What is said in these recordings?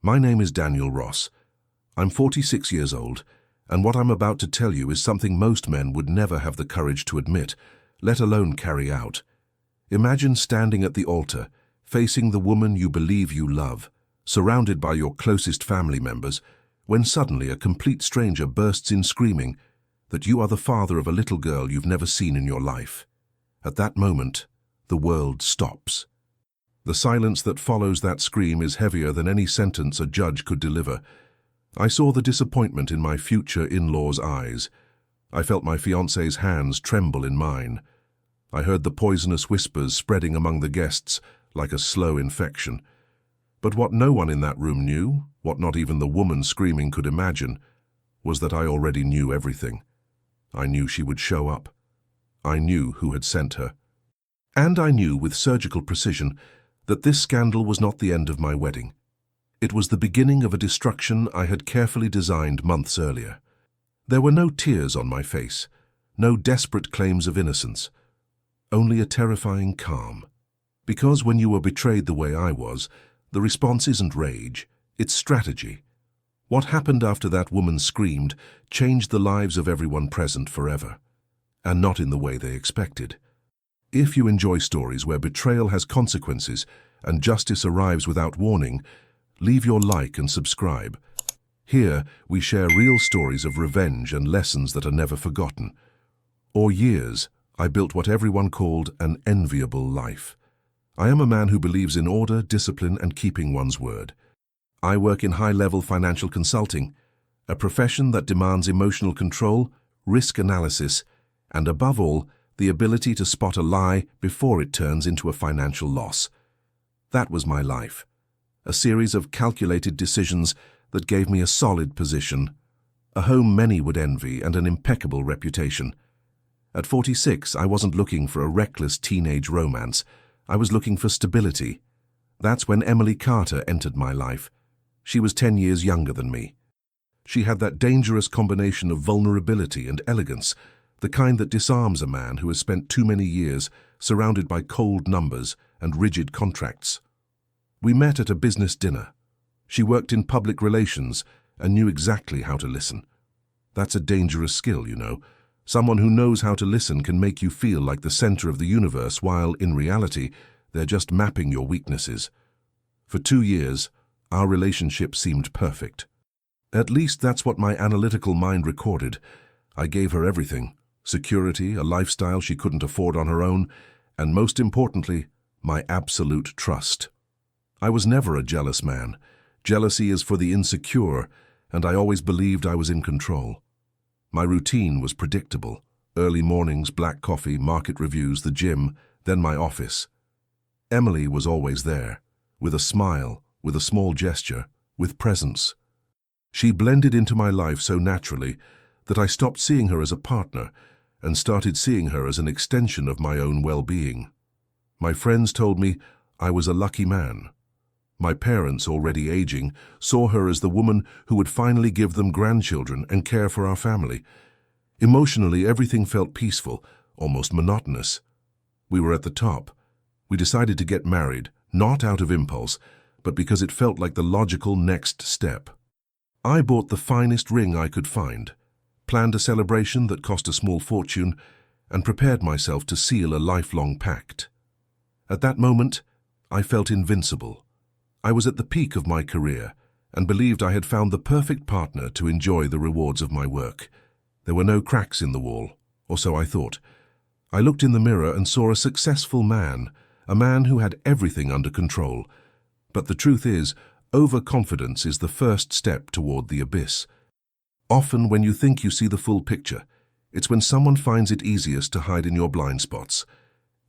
My name is Daniel Ross. I'm 46 years old, and what I'm about to tell you is something most men would never have the courage to admit, let alone carry out. Imagine standing at the altar, facing the woman you believe you love, surrounded by your closest family members, when suddenly a complete stranger bursts in screaming that you are the father of a little girl you've never seen in your life. At that moment, the world stops. The silence that follows that scream is heavier than any sentence a judge could deliver. I saw the disappointment in my future in-law's eyes. I felt my fiancé's hands tremble in mine. I heard the poisonous whispers spreading among the guests like a slow infection. But what no one in that room knew, what not even the woman screaming could imagine, was that I already knew everything. I knew she would show up. I knew who had sent her. And I knew with surgical precision that this scandal was not the end of my wedding. It was the beginning of a destruction I had carefully designed months earlier. There were no tears on my face, no desperate claims of innocence, only a terrifying calm. Because when you were betrayed the way I was, the response isn't rage, it's strategy. What happened after that woman screamed changed the lives of everyone present forever, and not in the way they expected. If you enjoy stories where betrayal has consequences and justice arrives without warning, leave your like and subscribe. Here, we share real stories of revenge and lessons that are never forgotten. For years, I built what everyone called an enviable life. I am a man who believes in order, discipline, and keeping one's word. I work in high-level financial consulting, a profession that demands emotional control, risk analysis, and above all, the ability to spot a lie before it turns into a financial loss. That was my life, a series of calculated decisions that gave me a solid position, a home many would envy, and an impeccable reputation. At 46, I wasn't looking for a reckless teenage romance. I was looking for stability. That's when Emily Carter entered my life. She was 10 years younger than me. She had that dangerous combination of vulnerability and elegance, the kind that disarms a man who has spent too many years surrounded by cold numbers and rigid contracts. We met at a business dinner. She worked in public relations and knew exactly how to listen. That's a dangerous skill, you know. Someone who knows how to listen can make you feel like the center of the universe while, in reality, they're just mapping your weaknesses. For 2 years, our relationship seemed perfect. At least that's what my analytical mind recorded. I gave her everything: security, a lifestyle she couldn't afford on her own, and most importantly, my absolute trust. I was never a jealous man. Jealousy is for the insecure, and I always believed I was in control. My routine was predictable: early mornings, black coffee, market reviews, the gym, then my office. Emily was always there, with a smile, with a small gesture, with presence. She blended into my life so naturally that I stopped seeing her as a partner and started seeing her as an extension of my own well-being. My friends told me I was a lucky man. My parents, already aging, saw her as the woman who would finally give them grandchildren and care for our family. Emotionally, everything felt peaceful, almost monotonous. We were at the top. We decided to get married, not out of impulse, but because it felt like the logical next step. I bought the finest ring I could find, planned a celebration that cost a small fortune, and prepared myself to seal a lifelong pact. At that moment, I felt invincible. I was at the peak of my career and believed I had found the perfect partner to enjoy the rewards of my work. There were no cracks in the wall, or so I thought. I looked in the mirror and saw a successful man, a man who had everything under control. But the truth is, overconfidence is the first step toward the abyss. Often when you think you see the full picture, it's when someone finds it easiest to hide in your blind spots.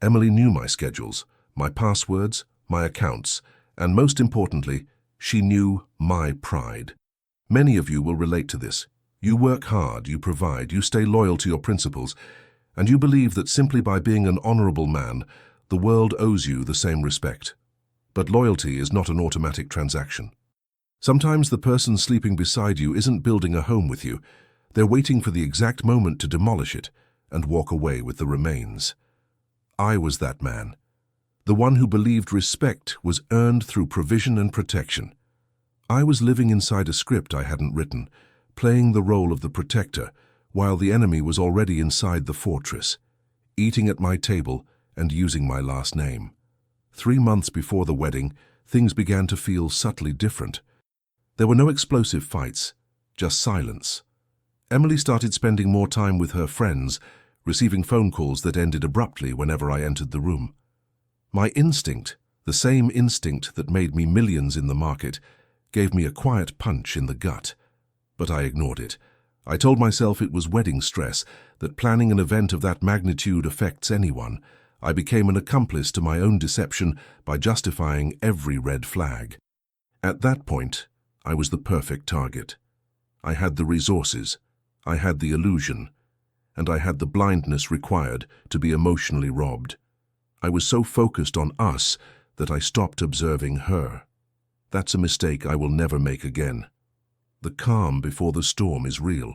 Emily knew my schedules, my passwords, my accounts, and most importantly, she knew my pride. Many of you will relate to this. You work hard, you provide, you stay loyal to your principles, and you believe that simply by being an honorable man, the world owes you the same respect. But loyalty is not an automatic transaction. Sometimes the person sleeping beside you isn't building a home with you. They're waiting for the exact moment to demolish it and walk away with the remains. I was that man. The one who believed respect was earned through provision and protection. I was living inside a script I hadn't written, playing the role of the protector, while the enemy was already inside the fortress, eating at my table and using my last name. 3 months before the wedding, things began to feel subtly different. There were no explosive fights, just silence. Emily started spending more time with her friends, receiving phone calls that ended abruptly whenever I entered the room. My instinct, the same instinct that made me millions in the market, gave me a quiet punch in the gut. But I ignored it. I told myself it was wedding stress, that planning an event of that magnitude affects anyone. I became an accomplice to my own deception by justifying every red flag. At that point, I was the perfect target. I had the resources, I had the illusion, and I had the blindness required to be emotionally robbed. I was so focused on us that I stopped observing her. That's a mistake I will never make again. The calm before the storm is real,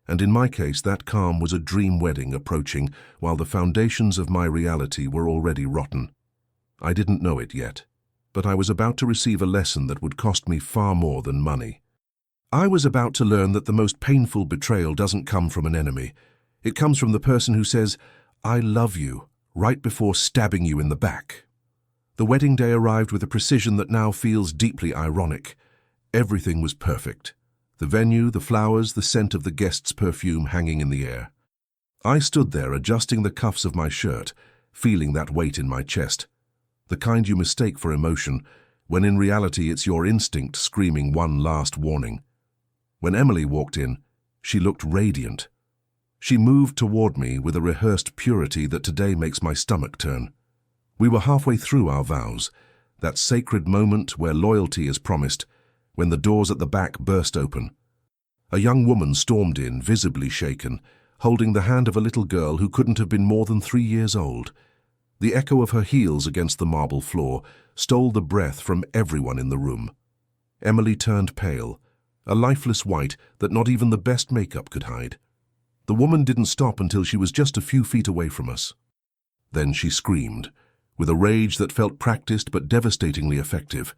and in my case that calm was a dream wedding approaching while the foundations of my reality were already rotten. I didn't know it yet, but I was about to receive a lesson that would cost me far more than money. I was about to learn that the most painful betrayal doesn't come from an enemy. It comes from the person who says, "I love you," right before stabbing you in the back. The wedding day arrived with a precision that now feels deeply ironic. Everything was perfect. The venue, the flowers, the scent of the guest's perfume hanging in the air. I stood there adjusting the cuffs of my shirt, feeling that weight in my chest. The kind you mistake for emotion, when in reality it's your instinct screaming one last warning. When Emily walked in, she looked radiant. She moved toward me with a rehearsed purity that today makes my stomach turn. We were halfway through our vows, that sacred moment where loyalty is promised, when the doors at the back burst open. A young woman stormed in, visibly shaken, holding the hand of a little girl who couldn't have been more than 3 years old. The echo of her heels against the marble floor stole the breath from everyone in the room. Emily turned pale, a lifeless white that not even the best makeup could hide. The woman didn't stop until she was just a few feet away from us. Then she screamed, with a rage that felt practiced but devastatingly effective.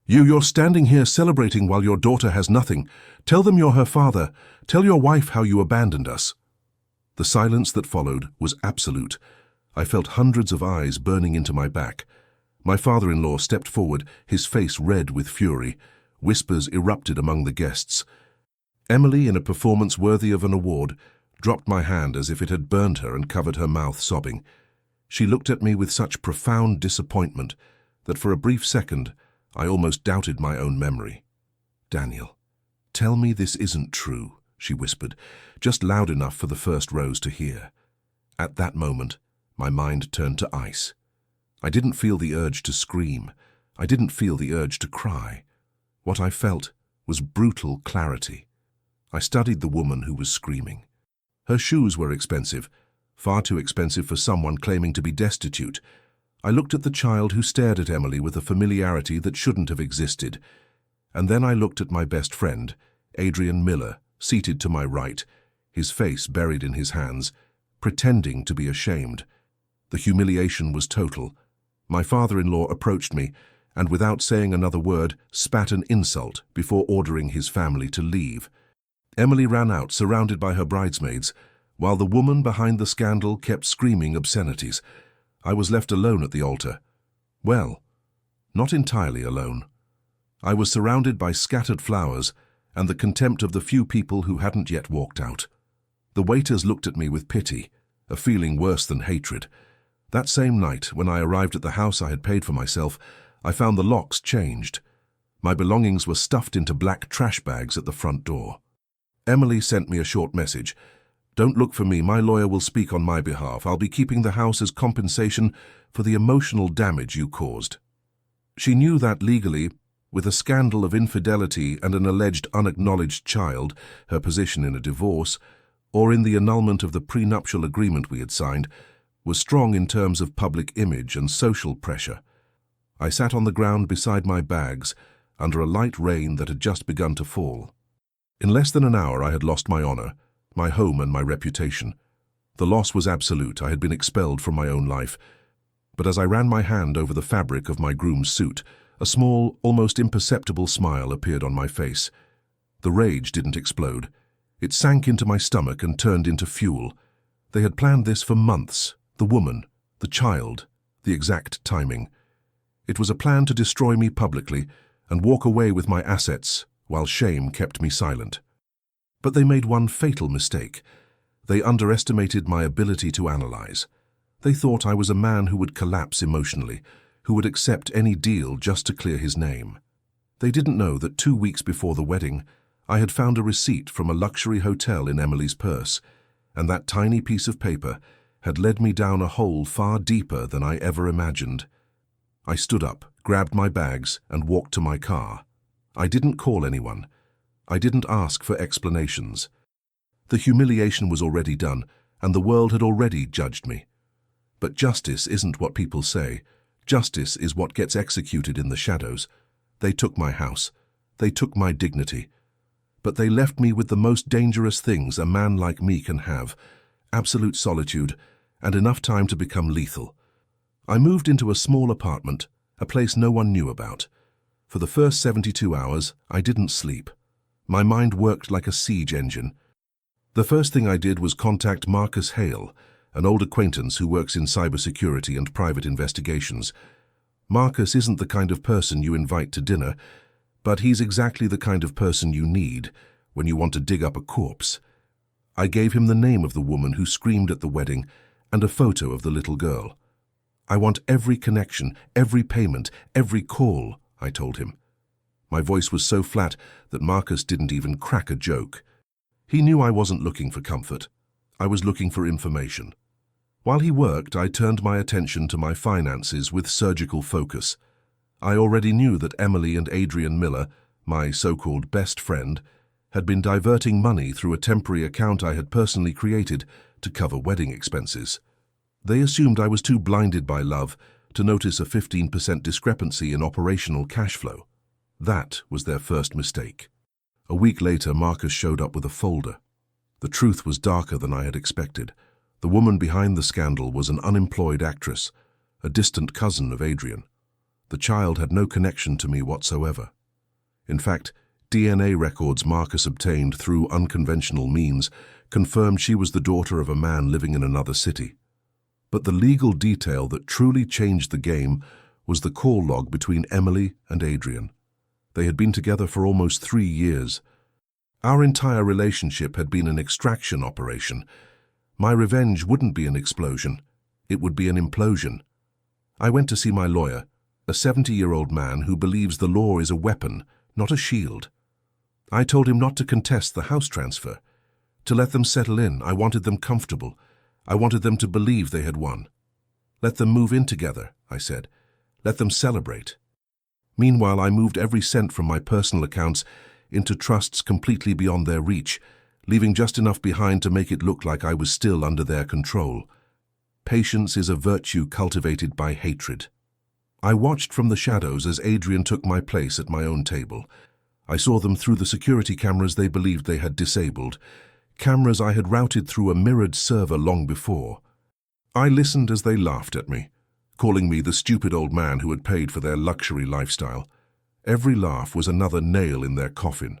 You're standing here celebrating while your daughter has nothing. Tell them you're her father. Tell your wife how you abandoned us." The silence that followed was absolute. I felt hundreds of eyes burning into my back. My father-in-law stepped forward, his face red with fury. Whispers erupted among the guests. Emily, in a performance worthy of an award, dropped my hand as if it had burned her and covered her mouth, sobbing. She looked at me with such profound disappointment that for a brief second I almost doubted my own memory. "Daniel, tell me this isn't true," she whispered, just loud enough for the first rows to hear. At that moment, my mind turned to ice. I didn't feel the urge to scream. I didn't feel the urge to cry. What I felt was brutal clarity. I studied the woman who was screaming. Her shoes were expensive, far too expensive for someone claiming to be destitute. I looked at the child who stared at Emily with a familiarity that shouldn't have existed. And then I looked at my best friend, Adrian Miller, seated to my right, his face buried in his hands, pretending to be ashamed. The humiliation was total. My father-in-law approached me, and without saying another word, spat an insult before ordering his family to leave. Emily ran out, surrounded by her bridesmaids, while the woman behind the scandal kept screaming obscenities. I was left alone at the altar. Well, not entirely alone. I was surrounded by scattered flowers and the contempt of the few people who hadn't yet walked out. The waiters looked at me with pity, a feeling worse than hatred. That same night, when I arrived at the house I had paid for myself, I found the locks changed. My belongings were stuffed into black trash bags at the front door. Emily sent me a short message. "Don't look for me, my lawyer will speak on my behalf. I'll be keeping the house as compensation for the emotional damage you caused." She knew that legally, with a scandal of infidelity and an alleged unacknowledged child, her position in a divorce, or in the annulment of the prenuptial agreement we had signed, was strong in terms of public image and social pressure. I sat on the ground beside my bags, under a light rain that had just begun to fall. In less than an hour I had lost my honor, my home and my reputation. The loss was absolute. I had been expelled from my own life. But as I ran my hand over the fabric of my groom's suit, A small, almost imperceptible smile appeared on my face. The rage didn't explode. It sank into my stomach and turned into fuel. They had planned this for months. The woman, the child, the exact timing. It was a plan to destroy me publicly and walk away with my assets while shame kept me silent. But they made one fatal mistake. They underestimated my ability to analyze. They thought I was a man who would collapse emotionally, who would accept any deal just to clear his name. They didn't know that 2 weeks before the wedding, I had found a receipt from a luxury hotel in Emily's purse, and that tiny piece of paper had led me down a hole far deeper than I ever imagined. I stood up, grabbed my bags, and walked to my car. I didn't call anyone. I didn't ask for explanations. The humiliation was already done, and the world had already judged me. But justice isn't what people say. Justice is what gets executed in the shadows. They took my house. They took my dignity. But they left me with the most dangerous things a man like me can have: absolute solitude and enough time to become lethal. I moved into a small apartment, a place no one knew about. For the first 72 hours, I didn't sleep. My mind worked like a siege engine. The first thing I did was contact Marcus Hale, an old acquaintance who works in cybersecurity and private investigations. Marcus isn't the kind of person you invite to dinner, but he's exactly the kind of person you need when you want to dig up a corpse. I gave him the name of the woman who screamed at the wedding and a photo of the little girl. I want every connection, every payment, every call, I told him. My voice was so flat that Marcus didn't even crack a joke. He knew I wasn't looking for comfort. I was looking for information. While he worked, I turned my attention to my finances with surgical focus. I already knew that Emily and Adrian Miller, my so-called best friend, had been diverting money through a temporary account I had personally created to cover wedding expenses. They assumed I was too blinded by love to notice a 15% discrepancy in operational cash flow. That was their first mistake. A week later, Marcus showed up with a folder. The truth was darker than I had expected. The woman behind the scandal was an unemployed actress, a distant cousin of Adrian. The child had no connection to me whatsoever. In fact, DNA records Marcus obtained through unconventional means confirmed she was the daughter of a man living in another city. But the legal detail that truly changed the game was the call log between Emily and Adrian. They had been together for almost 3 years. Our entire relationship had been an extraction operation. My revenge wouldn't be an explosion. It would be an implosion. I went to see my lawyer, a 70-year-old man who believes the law is a weapon, not a shield. I told him not to contest the house transfer. To let them settle in, I wanted them comfortable. I wanted them to believe they had won. Let them move in together, I said. Let them celebrate. Meanwhile, I moved every cent from my personal accounts into trusts completely beyond their reach, leaving just enough behind to make it look like I was still under their control. Patience is a virtue cultivated by hatred. I watched from the shadows as Adrian took my place at my own table. I saw them through the security cameras they believed they had disabled, cameras I had routed through a mirrored server long before. I listened as they laughed at me, calling me the stupid old man who had paid for their luxury lifestyle. Every laugh was another nail in their coffin.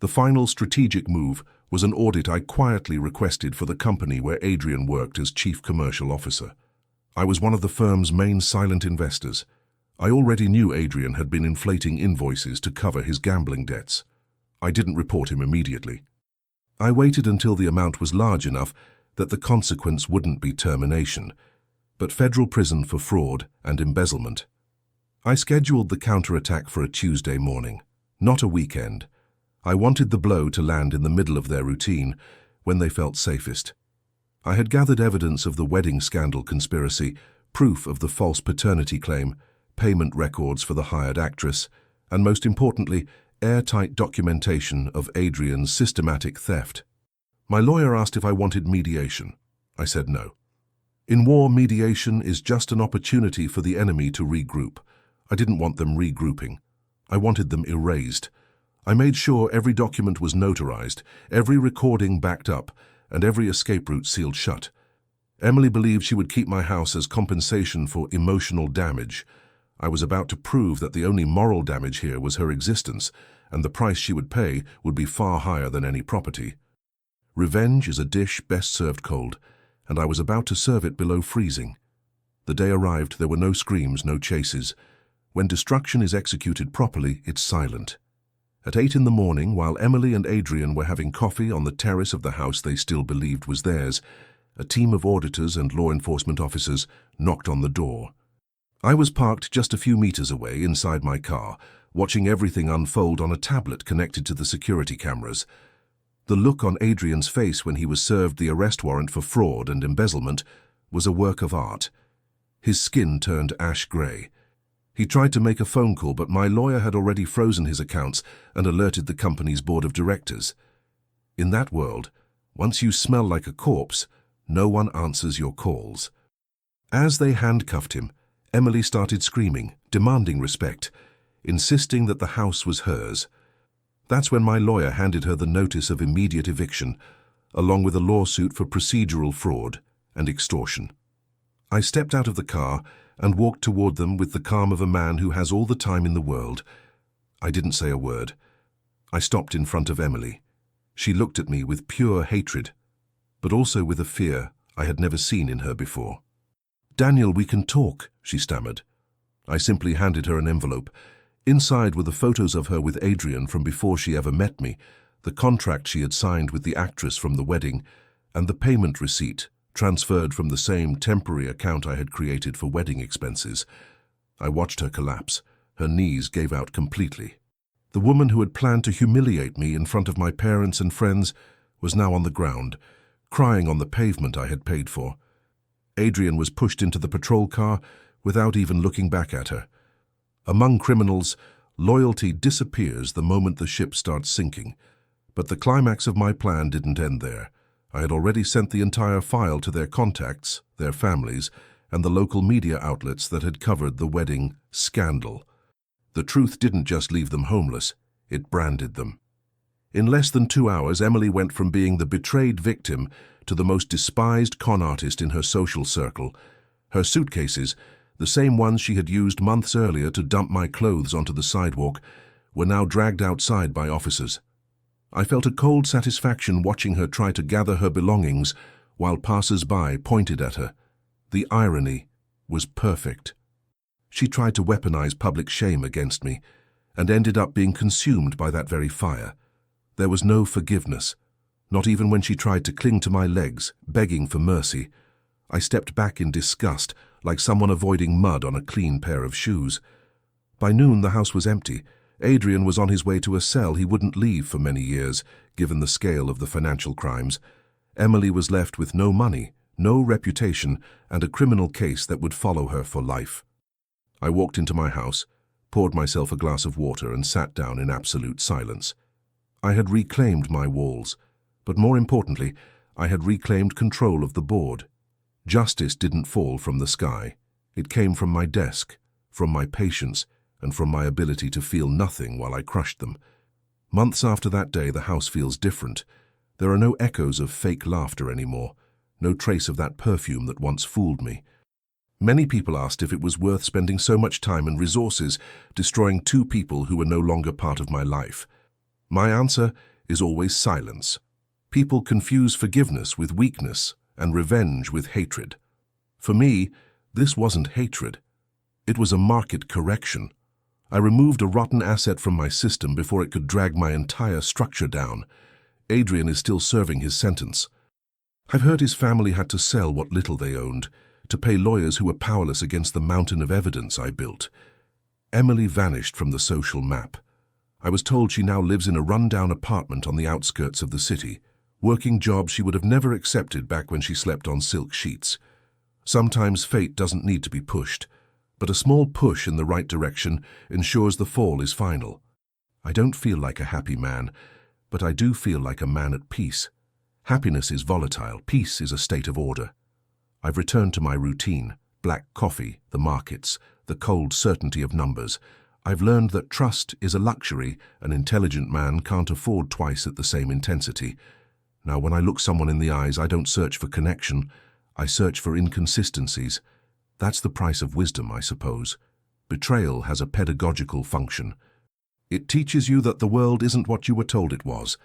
The final strategic move was an audit I quietly requested for the company where Adrian worked as chief commercial officer. I was one of the firm's main silent investors. I already knew Adrian had been inflating invoices to cover his gambling debts. I didn't report him immediately. I waited until the amount was large enough that the consequence wouldn't be termination, but federal prison for fraud and embezzlement. I scheduled the counterattack for a Tuesday morning, not a weekend. I wanted the blow to land in the middle of their routine, when they felt safest. I had gathered evidence of the wedding scandal conspiracy, proof of the false paternity claim, payment records for the hired actress, and most importantly, airtight documentation of Adrian's systematic theft. My lawyer asked if I wanted mediation. I said no. In war, mediation is just an opportunity for the enemy to regroup. I didn't want them regrouping. I wanted them erased. I made sure every document was notarized, every recording backed up, and every escape route sealed shut. Emily believed she would keep my house as compensation for emotional damage. I was about to prove that the only moral damage here was her existence, and the price she would pay would be far higher than any property. Revenge is a dish best served cold, and I was about to serve it below freezing. The day arrived, there were no screams, no chases. When destruction is executed properly, it's silent. At 8 in the morning, while Emily and Adrian were having coffee on the terrace of the house they still believed was theirs, a team of auditors and law enforcement officers knocked on the door. I was parked just a few meters away inside my car, watching everything unfold on a tablet connected to the security cameras. The look on Adrian's face when he was served the arrest warrant for fraud and embezzlement was a work of art. His skin turned ash grey. He tried to make a phone call, but my lawyer had already frozen his accounts and alerted the company's board of directors. In that world, once you smell like a corpse, no one answers your calls. As they handcuffed him, Emily started screaming, demanding respect, insisting that the house was hers. That's when my lawyer handed her the notice of immediate eviction, along with a lawsuit for procedural fraud and extortion. I stepped out of the car and walked toward them with the calm of a man who has all the time in the world. I didn't say a word. I stopped in front of Emily. She looked at me with pure hatred, but also with a fear I had never seen in her before. "Daniel, we can talk," she stammered. I simply handed her an envelope. Inside were the photos of her with Adrian from before she ever met me, the contract she had signed with the actress from the wedding, and the payment receipt transferred from the same temporary account I had created for wedding expenses. I watched her collapse. Her knees gave out completely. The woman who had planned to humiliate me in front of my parents and friends was now on the ground, crying on the pavement I had paid for. Adrian was pushed into the patrol car without even looking back at her. Among criminals, loyalty disappears the moment the ship starts sinking. But the climax of my plan didn't end there. I had already sent the entire file to their contacts, their families, and the local media outlets that had covered the wedding scandal. The truth didn't just leave them homeless, it branded them. In less than 2 hours, Emily went from being the betrayed victim to the most despised con artist in her social circle. Her suitcases, the same ones she had used months earlier to dump my clothes onto the sidewalk, were now dragged outside by officers. I felt a cold satisfaction watching her try to gather her belongings while passers-by pointed at her. The irony was perfect. She tried to weaponize public shame against me and ended up being consumed by that very fire. There was no forgiveness, not even when she tried to cling to my legs, begging for mercy. I stepped back in disgust, like someone avoiding mud on a clean pair of shoes. By noon, the house was empty. Adrian was on his way to a cell he wouldn't leave for many years, given the scale of the financial crimes. Emily was left with no money, no reputation, and a criminal case that would follow her for life. I walked into my house, poured myself a glass of water, and sat down in absolute silence. I had reclaimed my walls, but more importantly, I had reclaimed control of the board. Justice didn't fall from the sky. It came from my desk, from my patience, and from my ability to feel nothing while I crushed them. Months after that day, the house feels different. There are no echoes of fake laughter anymore, no trace of that perfume that once fooled me. Many people asked if it was worth spending so much time and resources destroying 2 people who were no longer part of my life. My answer is always silence. People confuse forgiveness with weakness and revenge with hatred. For me, this wasn't hatred. It was a market correction. I removed a rotten asset from my system before it could drag my entire structure down. Adrian is still serving his sentence. I've heard his family had to sell what little they owned to pay lawyers who were powerless against the mountain of evidence I built. Emily vanished from the social map. I was told she now lives in a run-down apartment on the outskirts of the city, working jobs she would have never accepted back when she slept on silk sheets. Sometimes fate doesn't need to be pushed, but a small push in the right direction ensures the fall is final. I don't feel like a happy man, but I do feel like a man at peace. Happiness is volatile, peace is a state of order. I've returned to my routine, black coffee, the markets, the cold certainty of numbers. I've learned that trust is a luxury an intelligent man can't afford twice at the same intensity. Now, when I look someone in the eyes, I don't search for connection, I search for inconsistencies. That's the price of wisdom, I suppose. Betrayal has a pedagogical function. It teaches you that the world isn't what you were told it was.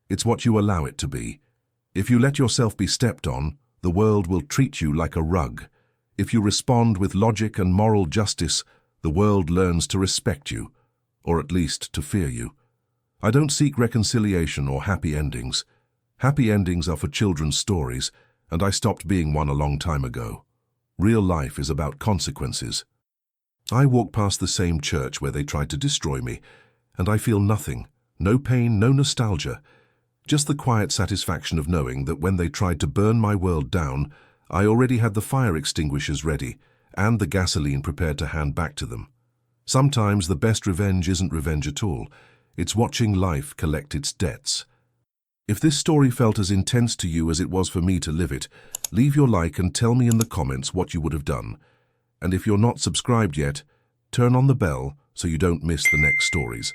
It's what you allow it to be. If you let yourself be stepped on, the world will treat you like a rug. If you respond with logic and moral justice, the world learns to respect you, or at least to fear you. I don't seek reconciliation or happy endings. Happy endings are for children's stories, and I stopped being one a long time ago. Real life is about consequences. I walk past the same church where they tried to destroy me, and I feel nothing, no pain, no nostalgia, just the quiet satisfaction of knowing that when they tried to burn my world down, I already had the fire extinguishers ready and the gasoline prepared to hand back to them. Sometimes the best revenge isn't revenge at all. It's watching life collect its debts. If this story felt as intense to you as it was for me to live it, leave your like and tell me in the comments what you would have done. And if you're not subscribed yet, turn on the bell so you don't miss the next stories.